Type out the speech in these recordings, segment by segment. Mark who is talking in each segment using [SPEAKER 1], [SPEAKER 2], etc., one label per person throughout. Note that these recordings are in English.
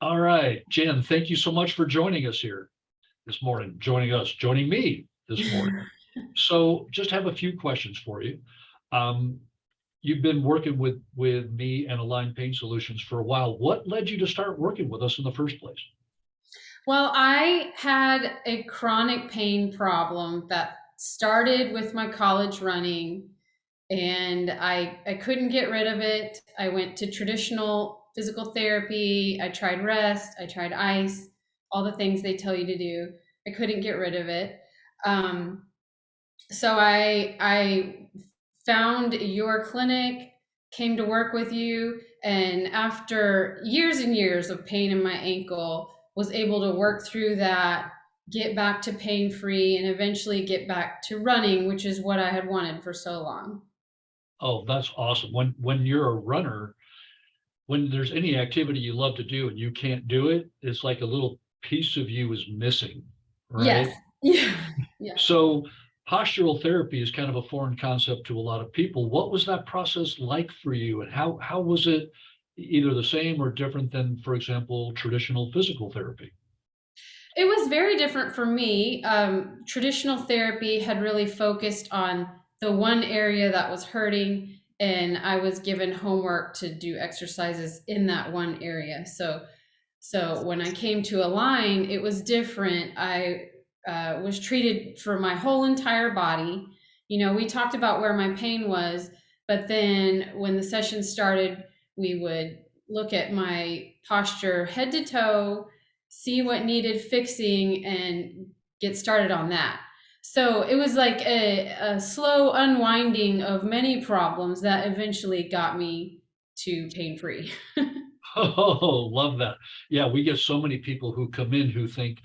[SPEAKER 1] All right, Jen, thank you so much for joining us here this morning, joining me this morning. So just have a few questions for you. Um, you've been working with me and Align Pain Solutions for a while. What led you to start working with us in the first place?
[SPEAKER 2] Well, I had a chronic pain problem that started with my college running, and I couldn't get rid of it. I went to traditional physical therapy. I tried rest. I tried ice, all the things they tell you to do. I couldn't get rid of it. Um, so I found your clinic, came to work with you, and after years and years of pain in my ankle, was able to work through that, get back to pain free, and eventually get back to running, which is what I had wanted for so long.
[SPEAKER 1] Oh, that's awesome. When you're a runner, when there's any activity you love to do and you can't do it, it's like a little piece of you is missing,
[SPEAKER 2] Yes.
[SPEAKER 1] right?
[SPEAKER 2] Yeah. Yeah.
[SPEAKER 1] So postural therapy is kind of a foreign concept to a lot of people. What was that process like for you, and how was it either the same or different than, for example, traditional physical therapy?
[SPEAKER 2] It was very different for me. Traditional therapy had really focused on the one area that was hurting, and I was given homework to do exercises in that one area. So when I came to Align, it was different. I was treated for my whole entire body. We talked about where my pain was, but then when the session started, we would look at my posture head to toe, see what needed fixing, and get started on that. So it was like a slow unwinding of many problems that eventually got me to pain free.
[SPEAKER 1] Oh, love that. Yeah, we get so many people who come in who think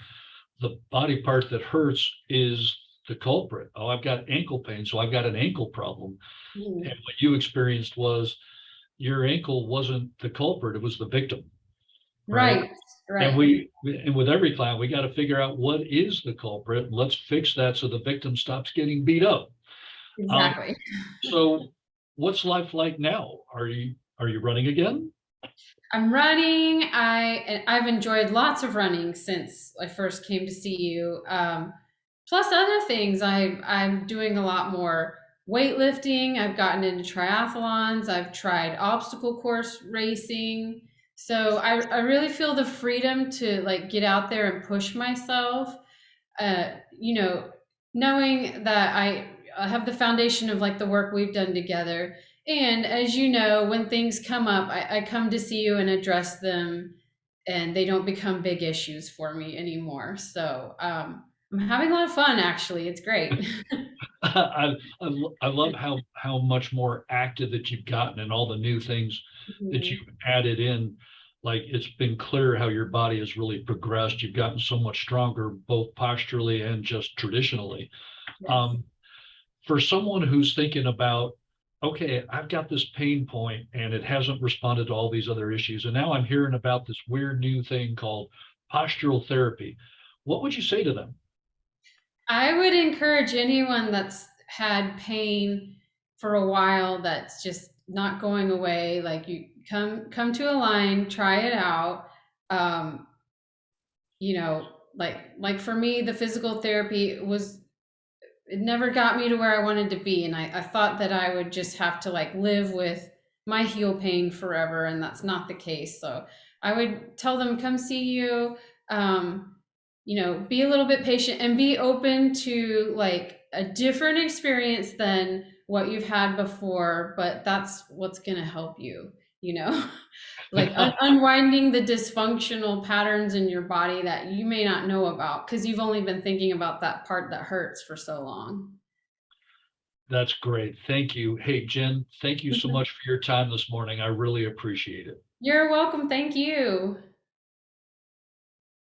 [SPEAKER 1] the body part that hurts is the culprit. Oh, I've got ankle pain, so I've got an ankle problem. And what you experienced was your ankle wasn't the culprit, it was the victim, right?
[SPEAKER 2] Right,
[SPEAKER 1] And
[SPEAKER 2] right.
[SPEAKER 1] and with every client, we got to figure out what is the culprit. Let's fix that so the victim stops getting beat up. Um,
[SPEAKER 2] Exactly.
[SPEAKER 1] so what's life like now? Are you running again?
[SPEAKER 2] I'm running. I've enjoyed lots of running since I first came to see you. Plus other things, I'm doing a lot more weightlifting. I've gotten into triathlons. I've tried obstacle course racing. So I really feel the freedom to like get out there and push myself. Uh, you know, Knowing that I have the foundation of like the work we've done together. And as you know, when things come up, I come to see you and address them, and they don't become big issues for me anymore. So I'm having a lot of fun, actually. It's great.
[SPEAKER 1] I love how much more active that you've gotten and all the new things that
[SPEAKER 2] Mhm.
[SPEAKER 1] you've added in. Like it's been clear how your body has really progressed. You've gotten so much stronger, both posturally and just traditionally.
[SPEAKER 2] Yes.
[SPEAKER 1] Um, for someone who's thinking about, okay, I've got this pain point and it hasn't responded to all these other issues, and now I'm hearing about this weird new thing called postural therapy. What would you say to them?
[SPEAKER 2] I would encourage anyone that's had pain for a while that's just not going away. Like you come to Align, try it out. Um, like for me, the physical therapy was it never got me to where I wanted to be, and I thought that I would just have to like live with my heel pain forever, and that's not the case. So I would tell them, come see you. Um, be a little bit patient and be open to like a different experience than what you've had before, but that's what's going to help you, you know? Like unwinding the dysfunctional patterns in your body that you may not know about because you've only been thinking about that part that hurts for so long.
[SPEAKER 1] That's great. Thank you. Hey, Jen, thank you so
[SPEAKER 2] Mhm.
[SPEAKER 1] much for your time this morning. I really appreciate it.
[SPEAKER 2] You're welcome. Thank you.